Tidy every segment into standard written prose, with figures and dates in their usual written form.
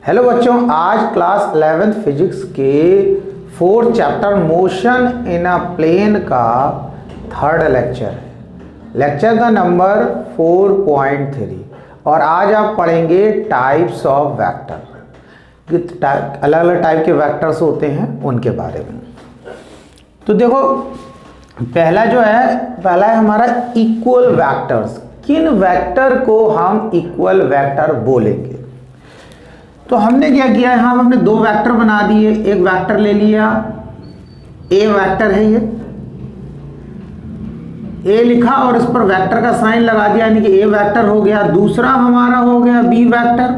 Hello बच्चों, आज class 11th physics के 4th chapter motion in a plane का थर्ड लेक्चर है। लेक्चर का नंबर 4.3 और आज आप पढ़ेंगे टाइप्स ऑफ वेक्टर। अलग अलग टाइप के वेक्टर्स होते हैं उनके बारे में। तो देखो, पहला है हमारा इक्वल वेक्टर्स। किन वेक्टर को हम इक्वल वेक्टर बोलेंगे? तो हमने क्या किया, यहाँ हमने दो वेक्टर बना दिए। एक वेक्टर ले लिया, ए वेक्टर है, ये ए लिखा और इस पर वेक्टर का साइन लगा दिया, यानी कि ए वेक्टर हो गया। दूसरा हमारा हो गया बी वेक्टर,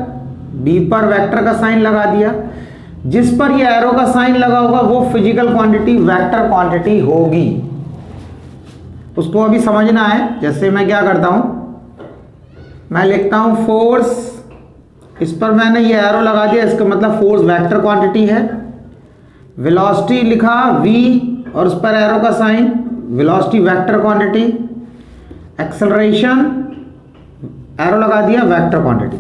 बी पर वेक्टर का साइन लगा दिया। जिस पर ये एरो का साइन लगा होगा वो फिजिकल क्वांटिटी वेक्टर क्वांटिटी होगी। उसको अभी समझना है। जैसे मैं क्या करता हूं, मैं लिखता हूं फोर्स, इस पर मैंने ये एरो लगा दिया, इसका मतलब फोर्स वेक्टर क्वांटिटी है। वेलोसिटी लिखा v और उस पर एरो का sign, velocity vector quantity. Acceleration arrow लगा दिया, वेक्टर क्वांटिटी।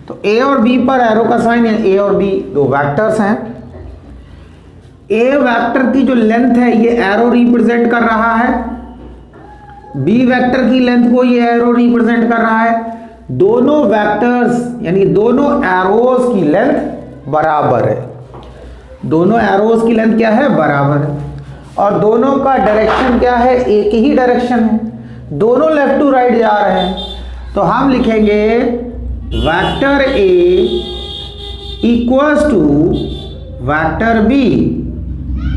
तो a और b पर एरो का साइन है, a और b दो वेक्टर्स हैं। a वेक्टर की जो लेंथ है ये एरो रिप्रेजेंट कर रहा है, b वेक्टर की लेंथ को ये एरो रिप्रेजेंट कर रहा है। दोनों वेक्टर्स यानी दोनों एरोस की लेंथ बराबर है। दोनों एरोस की लेंथ क्या है? बराबर है। और दोनों का डायरेक्शन क्या है? एक ही डायरेक्शन है। दोनों लेफ्ट टू राइट जा रहे हैं। तो हम लिखेंगे vector A equals to vector B,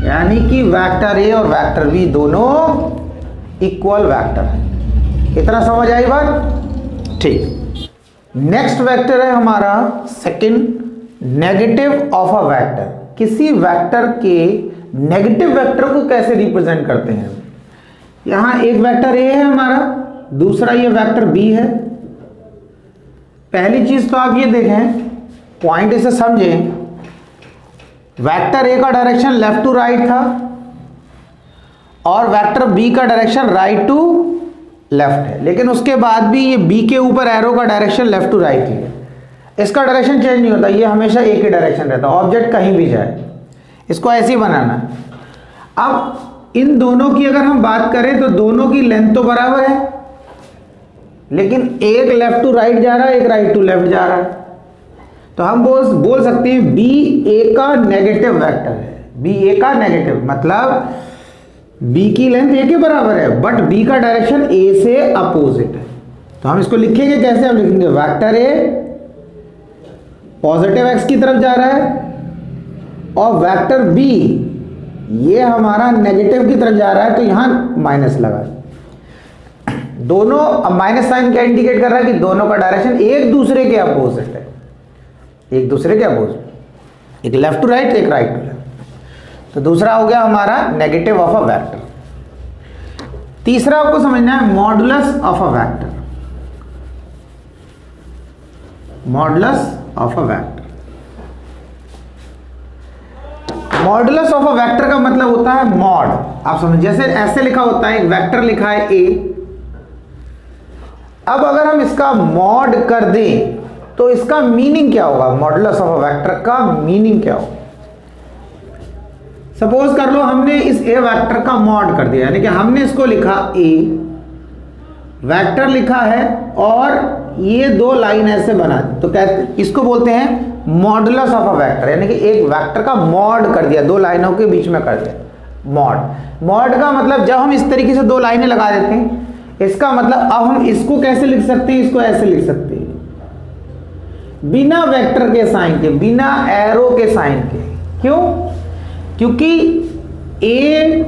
यानी कि वेक्टर ए और वेक्टर बी दोनों इक्वल वेक्टर है। इतना समझ आई बात? ठीक। नेक्स्ट वेक्टर है हमारा second, negative of a vector. किसी वेक्टर के नेगेटिव वेक्टर को कैसे रिप्रेजेंट करते हैं? यहां एक वेक्टर ए है हमारा, दूसरा ये वेक्टर बी है। पहली चीज तो आप ये देखें, पॉइंट इसे समझें। वेक्टर ए का डायरेक्शन लेफ्ट टू राइट था और वेक्टर बी का डायरेक्शन राइट टू लेफ्ट है, लेकिन उसके बाद भी ये बी के ऊपर एरो का डायरेक्शन लेफ्ट टू राइट ही है। इसका डायरेक्शन चेंज नहीं होता, ये हमेशा एक ही डायरेक्शन रहता है, ऑब्जेक्ट कहीं भी जाए। इसको ऐसे ही बनाना है। अब इन दोनों की अगर हम बात करें तो दोनों की लेंथ तो बराबर है, लेकिन एक लेफ्ट टू राइट जा रहा है, एक राइट टू लेफ्ट जा रहा है। तो हम बोल सकते हैं बी ए का नेगेटिव वेक्टर है। बी ए का नेगेटिव मतलब b की लेंथ a के बराबर है, बट b का डायरेक्शन a से अपोजिट है। तो हम इसको लिखेंगे कैसे? हम लिखेंगे वेक्टर a पॉजिटिव x की तरफ जा रहा है और वेक्टर b ये हमारा नेगेटिव की तरफ जा रहा है, तो यहां माइनस लगा। दोनों माइनस साइन क्या इंडिकेट कर रहा है कि दोनों का डायरेक्शन एक दूसरे के अपोजिट है, एक दूसरे के अपोजिट, एक लेफ्ट टू राइट, एक राइट टू लेफ्ट। तो दूसरा हो गया हमारा नेगेटिव ऑफ अ वेक्टर। तीसरा आपको समझना है modulus of a vector. Modulus of a vector, modulus of a vector का मतलब होता है मॉड। आप समझ, जैसे ऐसे लिखा होता है, एक वेक्टर लिखा है a। अब अगर हम इसका मॉड कर दें तो इसका मीनिंग क्या होगा? मॉडुलस ऑफ अ वेक्टर का मीनिंग क्या होगा? सपोज कर लो हमने इस ए वेक्टर का मॉड कर दिया, यानी कि हमने इसको लिखा ए वेक्टर लिखा है और ये दो लाइन ऐसे बना दी, तो कहते इसको बोलते हैं मॉडुलस ऑफ अ वेक्टर, यानी कि एक वेक्टर का मॉड कर दिया, दो लाइनों के बीच में कर दिया मॉड। मॉड का मतलब जब हम इस तरीके से दो लाइनें लगा देते हैं, इसका मतलब अब हम इसको कैसे लिख सकते हैं? इसको ऐसे लिख सकते हैं, बिना वेक्टर के साइन के, बिना एरो के साइन के। क्यों? क्योंकि ए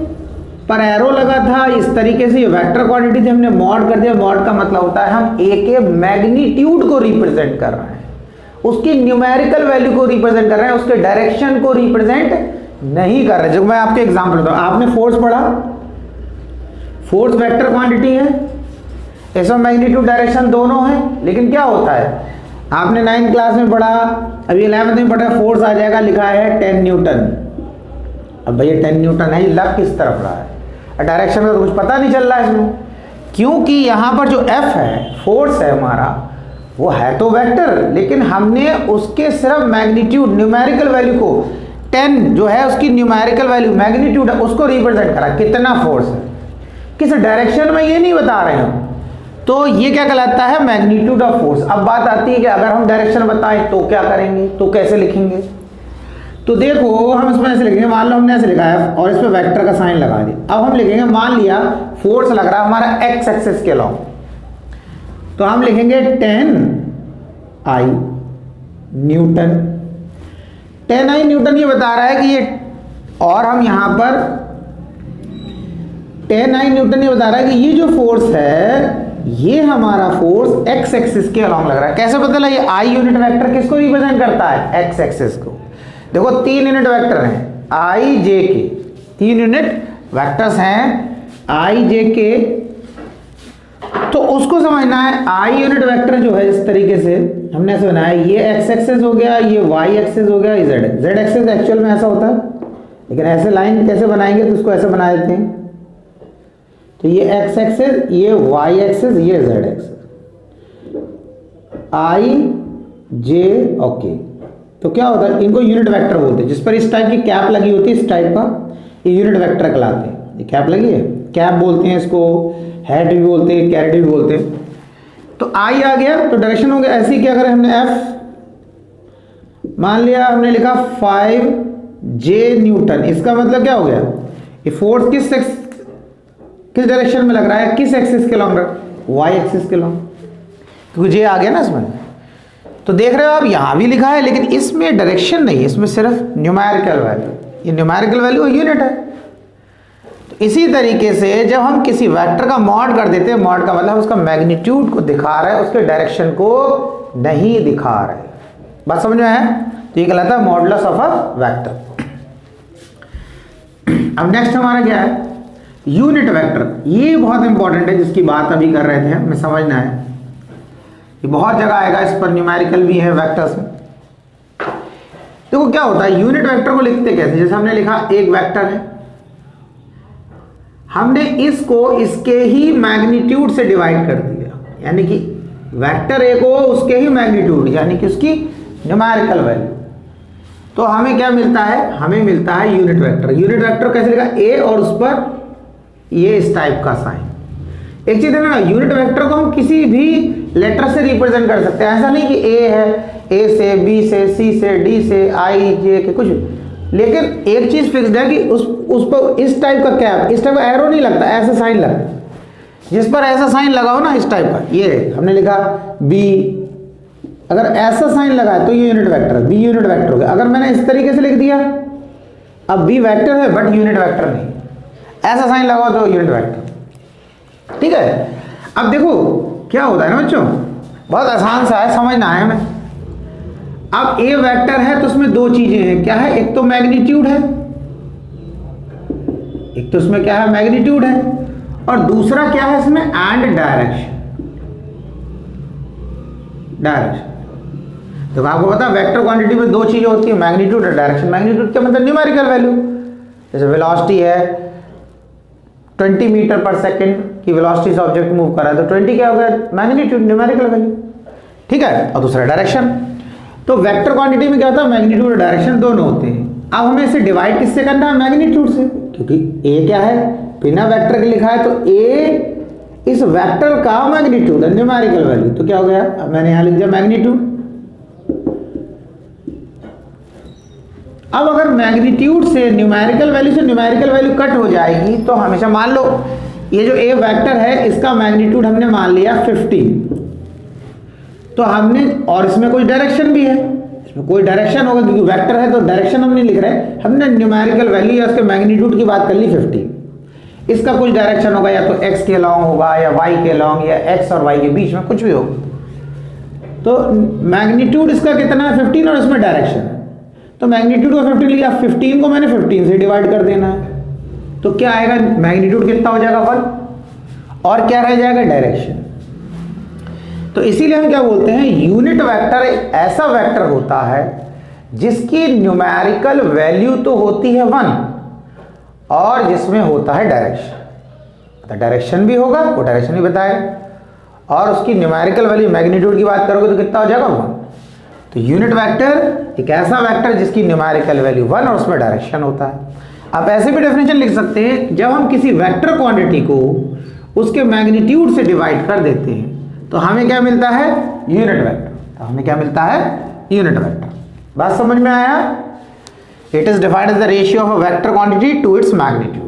पर एरो लगा था, इस तरीके से ये वेक्टर क्वांटिटी थी, हमने मॉड कर दिया। मॉड का मतलब होता है हम ए के मैग्नीट्यूड को रिप्रेजेंट कर रहे हैं, उसकी न्यूमेरिकल वैल्यू को रिप्रेजेंट कर रहे हैं, उसके डायरेक्शन को रिप्रेजेंट नहीं कर रहे। जो मैं आपके एग्जांपल बताऊं, आपने फोर्स पढ़ा, फोर्स वेक्टर क्वांटिटी है, इसमें मैग्नीट्यूड डायरेक्शन दोनों है, लेकिन क्या होता है, आपने 9th क्लास में पढ़ा, अभी 11th में पढ़ा, फोर्स आ जाएगा लिखा है 10 न्यूटन। अब भैया 10 न्यूटन है, लग किस तरफ रहा है, डायरेक्शन का तो कुछ पता नहीं चल रहा है इसमें, क्योंकि यहां पर जो F है, फोर्स है हमारा, वो है तो वेक्टर, लेकिन हमने उसके सिर्फ मैग्नीट्यूड न्यूमेरिकल वैल्यू को 10 जो है उसकी न्यूमेरिकल वैल्यू मैग्नीट्यूड है उसको रिप्रेजेंट करा, कितना फोर्स है किस डायरेक्शन में ये नहीं बता रहे हैं, तो ये क्या कहलाता है मैग्नीट्यूड ऑफ फोर्स। अब बात आती है कि अगर हम डायरेक्शन बताएं तो क्या करेंगे, तो कैसे लिखेंगे। तो देखो हम इसमें ऐसे लिखेंगे, मान लो हमने ऐसे लिखा है और इस पर वेक्टर का साइन लगा दिया। अब हम लिखेंगे, मान लिया फोर्स लग रहा है हमारा एक्स एक्सिस के अलॉन्ग, तो हम लिखेंगे 10I न्यूटन। 10I न्यूटन ये बता रहा है कि ये, और हम यहां पर 10I न्यूटन ये बता रहा है कि ये जो फोर्स है ये हमारा फोर्स एक्स एक्सिस के अलॉन्ग लग रहा है। कैसे पता लगा, ये आई यूनिट वेक्टर किसको रिप्रेजेंट करता है, एक्स एक्सिस को। देखो 3 यूनिट वेक्टर हैं आई जे के, 3 यूनिट वेक्टर्स हैं आई जे के, तो उसको समझना है। आई यूनिट वेक्टर जो है इस तरीके से हमने ऐसे बनाया, ये एक्स एक्सिस हो गया, ये वाई एक्सिस हो गया, ये जेड एक्सिस एक्चुअल में ऐसा होता है, लेकिन ऐसे लाइन कैसे बनाएंगे तो उसको ऐसे बना देते हैं। तो ये एक्स एक्सिस, ये वाई एक्सिस, ये जेड एक्सिस, आई जे ओके। तो क्या होता है, इनको यूनिट वेक्टर बोलते हैं। जिस पर इस टाइप की कैप लगी होती है, इस टाइप का, ये यूनिट वेक्टर कहलाते हैं। ये कैप लगी है, कैप बोलते हैं इसको, हेड भी बोलते हैं, कैरेट भी बोलते हैं। तो आई आ गया तो डायरेक्शन हो गया ऐसी। क्या करें हमने, एफ मान लिया, हमने लिखा 5J न्यूटन। इसका मतलब क्या हो गया, ये फोर्स किस डायरेक्शन में लग रहा है, किस एक्सिस के लॉन्ग, वाई एक्सिस के लॉन्ग, क्योंकि जे आ गया ना इसमें। तो देख रहे हो आप, यहां भी लिखा है लेकिन इसमें डायरेक्शन नहीं है, इसमें सिर्फ न्यूमेरिकल वैल्यू। ये न्यूमेरिकल वैल्यू यूनिट है। तो इसी तरीके से जब हम किसी वेक्टर का मॉड कर देते हैं, मॉड का मतलब उसका मैग्नीट्यूड को दिखा रहा है, उसके डायरेक्शन को नहीं दिखा रहा है। बात समझ में है, तो ये कहलाता है मॉडुलस ऑफ अ वेक्टर। अब नेक्स्ट हमारा क्या है, यूनिट वेक्टर। ये बहुत इंपॉर्टेंट है, जिसकी बात अभी कर रहे थे, हमें समझना है। ये बहुत जगह आएगा, इस पर न्यूमेरिकल भी है वेक्टर्स में। देखो क्या होता है, यूनिट वेक्टर को लिखते कैसे, जैसे हमने लिखा एक वेक्टर है, हमने इसको इसके ही मैग्नीट्यूड से डिवाइड कर दिया, यानी कि वेक्टर ए को उसके ही मैग्नीट्यूड यानी कि उसकी न्यूमेरिकल वैल्यू। तो हमें क्या मिलता है, हमें मिलता है यूनिट वेक्टर। यूनिट वेक्टर कैसे लिखा, ए और उस पर ये इस टाइप का साइन। एक चीज है ना, यूनिट वेक्टर को हम किसी भी लेटर से रिप्रेजेंट कर सकते हैं। ऐसा नहीं कि ए है, ए से, बी से, सी से, डी से, आई जे के कुछ, लेकिन एक चीज फिक्स्ड है कि उस पर इस टाइप का कैप, इस टाइप का एरो नहीं लगता, ऐसा साइन लगता है। जिस पर ऐसा साइन लगा हो ना इस टाइप का, ये हमने लिखा बी, अगर ऐसा साइन लगा है तो ये यूनिट वेक्टर है, बी यूनिट वेक्टर हो गया। अगर मैंने इस तरीके से लिख दिया, अब बी वेक्टर है बट यूनिट वेक्टर नहीं, ऐसा साइन लगा तो यूनिट वेक्टर। ठीक है, अब देखो क्या होता है ना बच्चों, बहुत आसान सा है, समझना है हमें। अब ए वेक्टर है तो उसमें दो चीजें हैं, क्या है, एक तो मैग्नीट्यूड है, एक तो उसमें क्या है मैग्नीट्यूड है, और दूसरा क्या है इसमें, एंड डायरेक्शन। तो आपको पता है वेक्टर क्वांटिटी में दो चीजें होती है, मैग्नीट्यूड और डायरेक्शन। मैग्नीट्यूड क्या मतलब, न्यूमेरिकल वैल्यू। जैसे वेलोसिटी है 20 मीटर पर सेकंड की वेलोसिटी से ऑब्जेक्ट मूव कर रहा है, तो 20 क्या हो गया, मैग्नीट्यूड, न्यूमेरिकल वैल्यू। ठीक है, और दूसरा डायरेक्शन। तो वेक्टर क्वांटिटी में क्या होता है, मैग्नीट्यूड और डायरेक्शन दोनों होते हैं। अब हमें इसे डिवाइड किससे करना है, मैग्नीट्यूड से, क्योंकि ए क्या है, बिना वेक्टर के लिखा है, तो ए इस वेक्टर का मैग्नीट्यूड है, न्यूमेरिकल वैल्यू। तो क्या हो गया, अब मैंने यहां लिख दिया मैग्नीट्यूड। अब अगर मैग्नीट्यूड से न्यूमेरिकल वैल्यू कट हो जाएगी, तो हमेशा मान लो ये जो ए वेक्टर है इसका मैग्नीट्यूड हमने मान लिया 15, तो हमने, और इसमें कोई डायरेक्शन भी है, इसमें कोई डायरेक्शन होगा क्योंकि वेक्टर है, तो डायरेक्शन हम नहीं लिख रहे, हमने न्यूमेरिकल वैल्यू या उसके मैग्नीट्यूड की बात कर ली 15। इसका कुछ डायरेक्शन होगा, या तो एक्स के लॉन्ग होगा, या वाई के लॉन्ग, या एक्स और वाई के बीच में कुछ भी होगा। तो मैग्नीट्यूड इसका कितना है 15, और इसमें डायरेक्शन है, तो मैग्नीट्यूड को 15 लिया, 15 को मैंने 15 से डिवाइड कर देना है, तो क्या आएगा, मैग्नीट्यूड कितना हो जाएगा 1, और क्या रह जाएगा, डायरेक्शन। तो इसीलिए हम क्या बोलते हैं, यूनिट वेक्टर एक ऐसा वेक्टर होता है जिसकी न्यूमेरिकल वैल्यू तो होती है 1 और जिसमें होता है डायरेक्शन। डायरेक्शन भी होगा, वो डायरेक्शन भी बताए, और उसकी न्यूमेरिकल वैल्यू मैग्नीट्यूड की बात करोगे तो कितना हो जाएगा 1। तो यूनिट वेक्टर एक ऐसा वेक्टर जिसकी न्यूमेरिकल वैल्यू 1 और उसमें डायरेक्शन होता है। आप ऐसे भी डेफिनेशन लिख सकते हैं, जब हम किसी वेक्टर क्वांटिटी को उसके मैग्नीट्यूड से डिवाइड कर देते हैं तो हमें क्या मिलता है, यूनिट वेक्टर। तो हमें क्या मिलता है, यूनिट वेक्टर। बात समझ में आया? It is defined as the ratio of a vector quantity to its magnitude.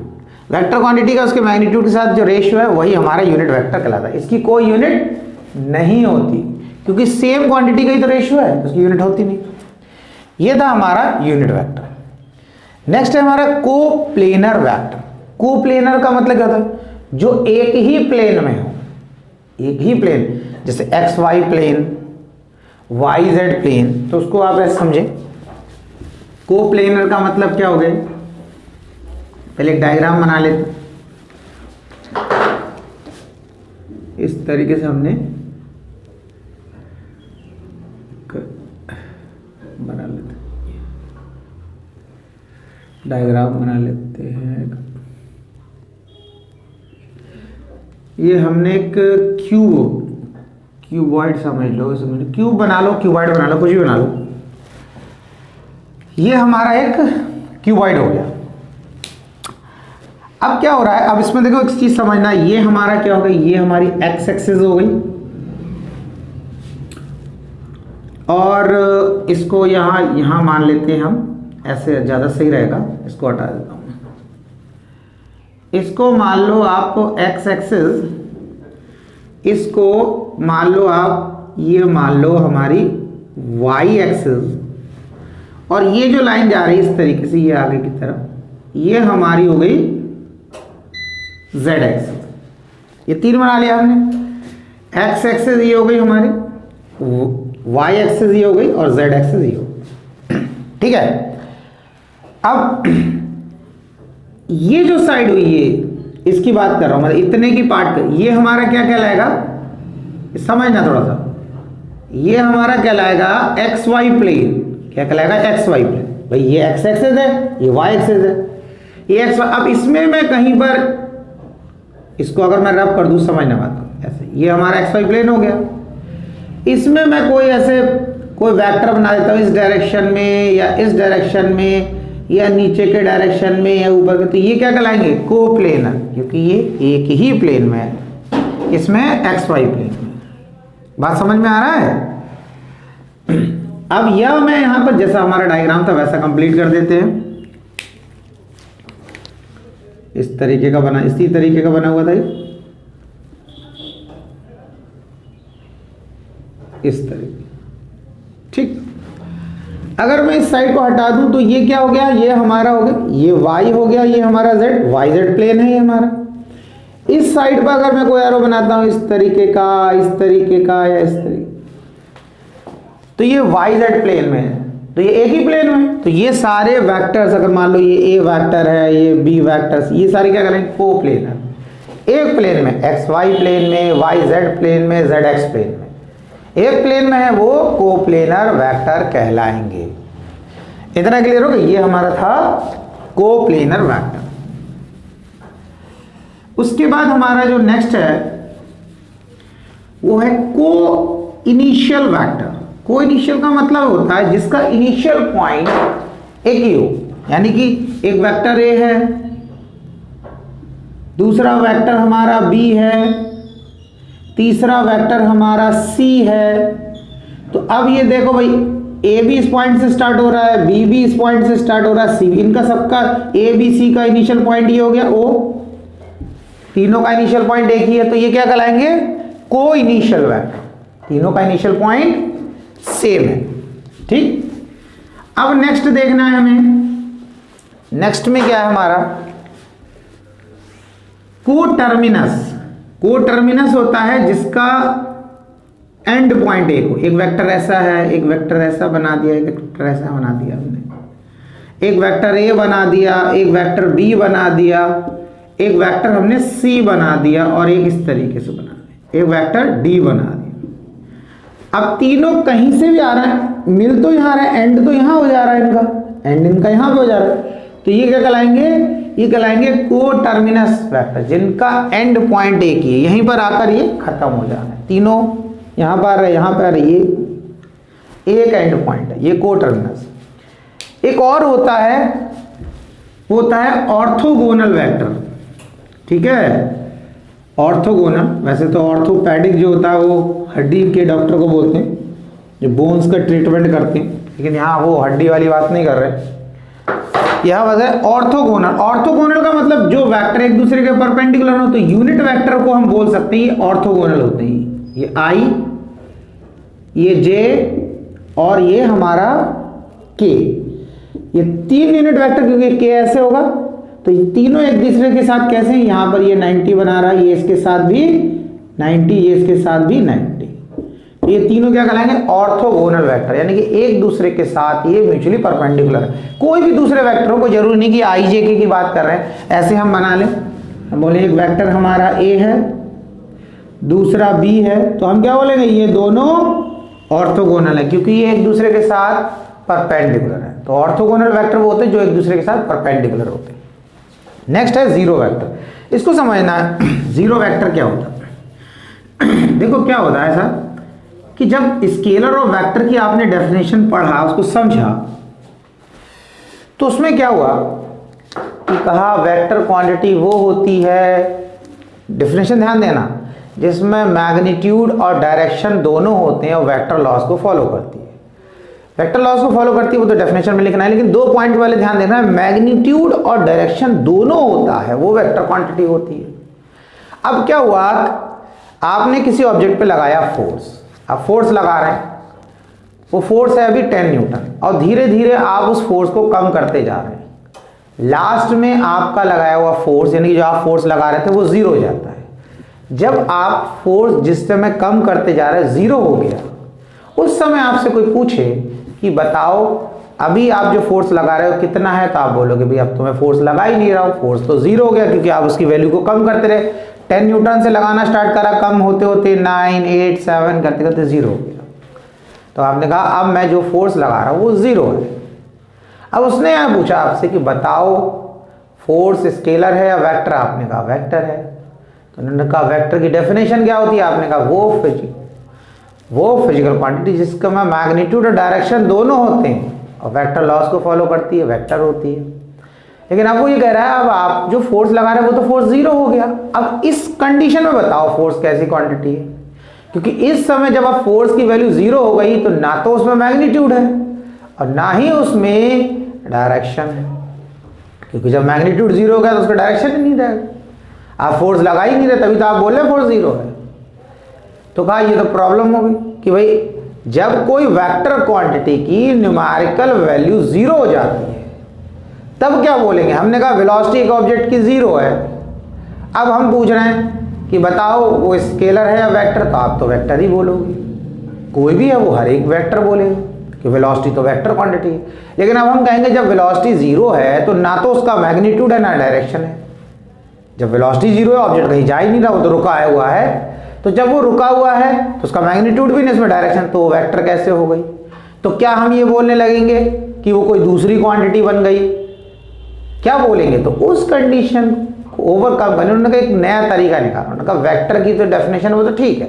Vector quantity का उसके मैग्नीट्यूड के साथ जो रेशियो है वही हमारा यूनिट वेक्टर कहलाता है। इसकी कोई यूनिट नहीं होती क्योंकि सेम क्वांटिटी का ही तो रेशियो है, उसकी यूनिट होती नहीं। ये था हमारा यूनिट वेक्टर। नेक्स्ट है हमारा कोप्लेनर वेक्टर। कोप्लेनर का मतलब क्या होता है, जो एक ही प्लेन में हो, एक ही प्लेन, जैसे x y plane, y z plane, तो उसको आप ऐसे समझे। कोप्लेनर का मतलब क्या हो गया, पहले एक डायग्राम बना लेते। इस तरीके से हमने बना लेते, डायग्राम बना लेते हैं। ये हमने एक क्यूबॉइड समझ लो, क्यूब बना लो, क्यूबॉइड बना लो, कुछ भी बना लो। ये हमारा एक क्यूबॉइड हो गया। अब क्या हो रहा है, अब इसमें देखो एक चीज समझना, ये हमारा क्या हो गई, ये हमारी एक्स एक्सिस हो गई और इसको यहां मान लेते हैं हम, ऐसे ज्यादा सही रहेगा, इसको हटा देता हूं। इसको मान लो आप एक्स एक्सिस, इसको मान लो आप, ये मान लो हमारी वाई एक्सिस, और ये जो लाइन जा रही है इस तरीके से ये आगे की तरफ, ये हमारी हो गई जेड एक्सिस। ये तीन बना लिया हमने। एक्स एक्सिस ये हो गई हमारी, वाई एक्सिस ये हो गई और जेड एक्सिस ये हो गई। ठीक है। अब ये जो साइड हुई है इसकी बात कर रहा हूं, मतलब इतने की पार्ट का, ये हमारा क्या कहलाएगा, समझना थोड़ा सा, ये हमारा कहलाएगा एक्स वाई प्लेन। क्या कहलाएगा, एक्स वाई प्लेन। भाई ये एक्स एक्सिस है, ये वाई एक्सिस है, ये एक्स। अब इसमें मैं कहीं पर इसको अगर मैं रब कर दूं, समझना बात ऐसे, ये हमारा एक्स वाई प्लेन हो गया। इसमें मैं कोई ऐसे कोई वेक्टर बना देता हूं इस डायरेक्शन में या इस डायरेक्शन में या नीचे के डायरेक्शन में या ऊपर के, तो ये क्या कहलाएंगे, कोप्लेनर, क्योंकि ये एक ही प्लेन में है, इसमें एक्स वाई प्लेन में। बात समझ में आ रहा है? अब यह मैं यहां पर जैसा हमारा डायग्राम था वैसा कंप्लीट कर देते हैं। इस तरीके का बना, इसी तरीके का बना हुआ था ये, इस तरीके। ठीक। अगर मैं इस साइड को हटा दूं तो ये क्या हो गया, ये हमारा हो गया, ये y हो गया, ये हमारा z, वाई जेड प्लेन है ये हमारा। इस साइड पर अगर मैं कोई एरो बनाता हूं इस तरीके का, इस तरीके का या इस तरीके, तो ये वाई जेड प्लेन में है, तो ये एक ही प्लेन में। तो ये सारे वेक्टर्स, अगर मान लो ये ए वेक्टर है, ये बी वेक्टर्स, ये सारे क्या करेंगे, कोप्लेनर। एक प्लेन में, एक्स वाई प्लेन में, वाई जेड प्लेन में, जेड एक्स प्लेन में, एक प्लेन में है, वो कोप्लेनर वेक्टर कहलाएंगे। इतना क्लियर हो गया? ये हमारा था कोप्लेनर वेक्टर। उसके बाद हमारा जो नेक्स्ट है वो है को इनिशियल वेक्टर। को इनिशियल का मतलब होता है जिसका इनिशियल पॉइंट एक ही हो, यानी कि एक वेक्टर ए है, दूसरा वेक्टर हमारा बी है, तीसरा वेक्टर हमारा सी है। तो अब ये देखो भाई, ए भी इस पॉइंट से स्टार्ट हो रहा है, बी भी इस पॉइंट से स्टार्ट हो रहा है, सी भी, इनका सबका ए बी सी का इनिशियल पॉइंट ये हो गया ओ, तीनों का इनिशियल पॉइंट एक ही है, तो ये क्या कहलाएंगे, को इनिशियल वेक्टर। तीनों का इनिशियल पॉइंट सेम है। ठीक। अब नेक्स्ट देखना है हमें, नेक्स्ट में क्या है हमारा, कोटर्मिनस। कोटर्मिनस होता है जिसका एंड पॉइंट एक हो। एक वेक्टर ऐसा है, एक वेक्टर ऐसा बना दिया, एक वेक्टर ऐसा बना दिया हमने, एक वेक्टर ए बना दिया, एक वेक्टर बी बना दिया, एक वेक्टर हमने सी बना दिया और एक इस तरीके से बना दिया, एक वेक्टर डी बना दिया। अब तीनों कहीं से भी आ रहा है, मिल तो यहां आ रहा है, एंड तो यहां हो जा रहा है, इनका एंड इनका यहां पे हो जा रहा है, तो ये क्या कहलाएंगे, ये कहलाएंगे को टर्मिनस वेक्टर, जिनका एंड पॉइंट एक ही है, यहीं पर आकर ये खत्म हो जाना है। तीनों यहाँ पर ये एक एंड पॉइंट है, ये को टर्मिनस। एक और होता है ऑर्थोगोनल वेक्टर, ठीक है। ऑर्थोगोनल, वैसे तो ऑर्थोपेडिक जो होता है वो हड्डी के डॉक्टर को बोलते हैं, जो बोन्स का ट्रीटमेंट करते हैं, लेकिन यहाँ वो हड्डी वाली बात नहीं कर रहे। यह बात है ऑर्थोगोनल। ऑर्थोगोनल का मतलब जो वेक्टर एक दूसरे के परपेंडिकुलर हो, तो यूनिट वेक्टर को हम बोल सकते हैं ये ऑर्थोगोनल होते हैं। ये आई, ये जे और ये हमारा के, ये तीन यूनिट वेक्टर, क्योंकि के ऐसे होगा तो ये तीनों एक दूसरे के साथ कैसे हैं, यहां पर ये 90 बना रहा है, ये इसके साथ भी 90, ये इसके साथ भी 90, तो ये तीनों क्या कहलाएंगे ऑर्थोगोनल वेक्टर, यानी कि एक दूसरे के साथ ये म्यूचुअली परपेंडिकुलर है। कोई भी दूसरे वेक्टरों को जरूरी नहीं कि आई जे के की बात कर रहे हैं, ऐसे हम बना लें, हम बोले एक वेक्टर हमारा ए है, दूसरा बी है, तो हम क्या बोलेंगे ये दोनों ऑर्थोगोनल है, क्योंकि ये एक दूसरे के साथ परपेंडिकुलर है। तो ऑर्थोगोनल वेक्टर वो होते हैं जो एक दूसरे के साथ परपेंडिकुलर होते हैं। नेक्स्ट है जीरो वेक्टर। इसको समझना है जीरो वेक्टर क्या होता है। देखो क्या होता है सर कि जब स्केलर और वेक्टर की आपने डेफिनेशन पढ़ा, उसको समझा, तो उसमें क्या हुआ कि कहा वेक्टर क्वांटिटी वो होती है, डेफिनेशन ध्यान देना, जिसमें मैग्नीट्यूड और डायरेक्शन दोनों होते हैं और वेक्टर लॉस को फॉलो करती है। वेक्टर लॉस को फॉलो करती है वो तो डेफिनेशन में लिखना है, लेकिन दो पॉइंट वाले ध्यान देना है, मैग्नीट्यूड और डायरेक्शन दोनों होता है वो वेक्टर क्वांटिटी होती है। अब क्या हुआ, आपने किसी ऑब्जेक्ट पे लगाया फोर्स, आप फोर्स लगा रहे हैं, वो फोर्स है अभी 10 न्यूटन, और धीरे धीरे आप उस फोर्स को कम करते जा रहे हैं। लास्ट में आपका लगाया हुआ फोर्स, यानी कि जो आप फोर्स लगा रहे थे वो जीरो हो जाता है। जब आप फोर्स जिस समय कम करते जा रहे हैं जीरो हो गया, उस समय आपसे कोई पूछे कि बताओ अभी आप जो फोर्स लगा रहे हो कितना है, तो आप बोलोगे भाई अब तो मैं फोर्स लगा ही नहीं रहा हूँ, फोर्स तो जीरो हो गया, क्योंकि आप उसकी वैल्यू को कम करते रहे। 10 न्यूटन से लगाना स्टार्ट करा, कम होते होते 9, 8, 7 करते करते जीरो हो गया। तो आपने कहा अब मैं जो फोर्स लगा रहा हूँ वो जीरो है। अब उसने यहाँ पूछा आपसे कि बताओ फोर्स स्केलर है या वेक्टर, आपने कहा वेक्टर है। तो उन्होंने कहा वेक्टर की डेफिनेशन क्या होती है, आपने कहा वो फिजिकल क्वांटिटी जिसका में मैग्नीट्यूड और डायरेक्शन दोनों होते हैं और वेक्टर लॉस को फॉलो करती है, वेक्टर होती है। लेकिन अब वो ये कह रहा है अब आप जो फोर्स लगा रहे हैं वो तो फोर्स जीरो हो गया, अब इस कंडीशन में बताओ फोर्स कैसी क्वांटिटी है, क्योंकि इस समय जब आप फोर्स की वैल्यू जीरो हो गई तो ना तो उसमें मैग्नीट्यूड है और ना ही उसमें डायरेक्शन है, क्योंकि जब मैग्नीट्यूड जीरो हो गया तो उसका डायरेक्शन ही नहीं रहेगा। आप फोर्स लगा ही नहीं रहे, तभी तो आप बोल रहे फोर्स जीरो है। तो कहा ये तो प्रॉब्लम हो गई कि भाई जब कोई वेक्टर क्वांटिटी की न्यूमेरिकल वैल्यू जीरो हो जाती है तब क्या बोलेंगे। हमने कहा वेलोसिटी एक ऑब्जेक्ट की जीरो है, अब हम पूछ रहे हैं कि बताओ वो स्केलर है या वेक्टर, तो आप तो वेक्टर ही बोलोगे, कोई भी है वो हर एक वेक्टर बोलेगा कि वेलोसिटी तो वेक्टर क्वांटिटी है। लेकिन अब हम कहेंगे जब वेलोसिटी जीरो है तो ना तो उसका मैग्नीट्यूड है ना डायरेक्शन है। जब वेलोसिटी जीरो है ऑब्जेक्ट कहीं जा ही नहीं रहा, वो तो रुका हुआ है, तो जब वो रुका हुआ है तो उसका मैग्नीट्यूड भी नहीं, इसमें डायरेक्शन, तो वेक्टर कैसे हो गई। तो क्या हम ये बोलने लगेंगे कि वो कोई दूसरी क्वांटिटी बन गई, क्या बोलेंगे। तो उस कंडीशन को ओवरकम करने उन्होंने एक नया तरीका निकाला। उन्होंने कहा वेक्टर की तो डेफिनेशन वो तो ठीक है,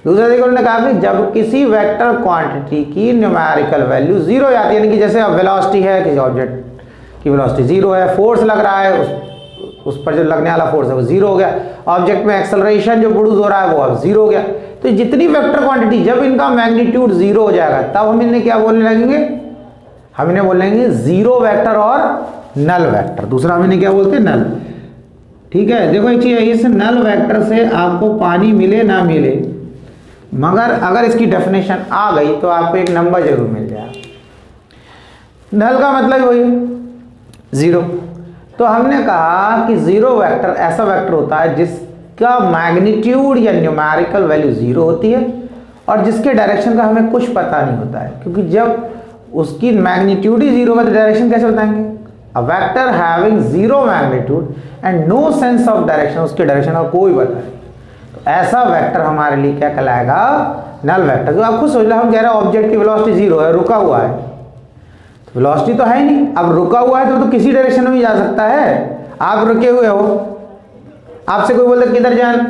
दूसरा तरीका उन्होंने कहा कि जब किसी वेक्टर क्वांटिटी की न्यूमेरिकल वैल्यू जीरो हो जाती है, यानी कि जैसे अब वेलोसिटी है, किसी ऑब्जेक्ट की वेलोसिटी जीरो है, फोर्स लग रहा है, उस पर जो लगने वाला फोर्स है वो जीरो हो गया, ऑब्जेक्ट में एक्सेलरेशन जो प्रोड्यूस हो रहा है वो अब जीरो हो गया। तो जितनी वेक्टर क्वांटिटी जब इनका मैग्नीट्यूड जीरो हो जाएगा तब हम इन्हें क्या बोलने लगेंगे, हम इन्हें बोलेंगे जीरो वेक्टर और नल वेक्टर। दूसरा हम इन्हें क्या बोलते हैं, नल। ठीक है, देखो एक चीज है, इस नल वेक्टर से आपको पानी मिले ना मिले, मगर अगर इसकी डेफिनेशन आ गई तो आपको एक नंबर जरूर मिल जाएगा। नल का मतलब वही जीरो। तो हमने कहा कि जीरो वेक्टर ऐसा वेक्टर होता है जिसका मैग्नीट्यूड या न्यूमेरिकल वैल्यू जीरो होती है और जिसके डायरेक्शन का हमें कुछ पता नहीं होता है, क्योंकि जब उसकी मैग्नीट्यूड ही जीरो का तो डायरेक्शन कैसे बताएंगे। A vector having zero magnitude and no sense of direction, उसके डायरेक्शन का कोई पता नहीं, तो ऐसा वेक्टर हमारे लिए क्या कहलाएगा, नल वेक्टर। तो आप खुद सोच लो, हम कह रहे हैं ऑब्जेक्ट की वेलोसिटी जीरो है, रुका हुआ है, वेलोसिटी तो है ही नहीं, अब रुका हुआ है तो किसी डायरेक्शन में जा सकता है, आप रुके हुए हो, आपसे कोई बोलता किधर जान,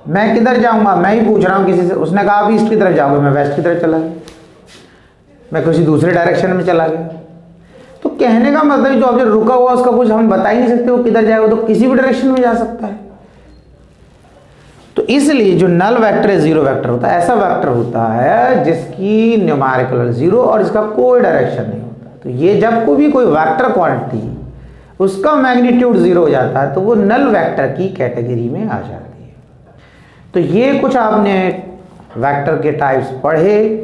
मैं किधर जाऊंगा, मैं ही पूछ रहा हूँ किसी से, उसने कहा आप ईस्ट की तरफ जाओगे, मैं वेस्ट की तरफ चला गया, मैं किसी दूसरे डायरेक्शन में चला गया। तो कहने का मतलब जो ऑब्जेक्ट रुका हुआ उसका कुछ हम बता ही नहीं सकते वो किधर जाएगा, तो किसी भी डायरेक्शन में जा सकता है। तो इसलिए जो नल वेक्टर है जीरो वेक्टर होता है, ऐसा वेक्टर होता है जिसकी न्यूमेरिकल वैल्यू जीरो और इसका कोई डायरेक्शन नहीं होता। तो ये जब भी कोई वेक्टर क्वांटिटी उसका मैग्नीट्यूड जीरो हो जाता है तो वो नल वेक्टर की कैटेगरी में आ जाती है। तो ये कुछ आपने वेक्टर के टाइप्स पढ़े।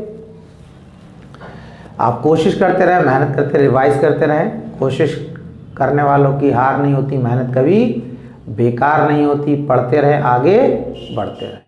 आप कोशिश करते रहें, मेहनत करते, रिवाइज करते रहें। कोशिश करने वालों की हार नहीं होती, मेहनत कभी बेकार नहीं होती। पढ़ते रहें, आगे बढ़ते रहें।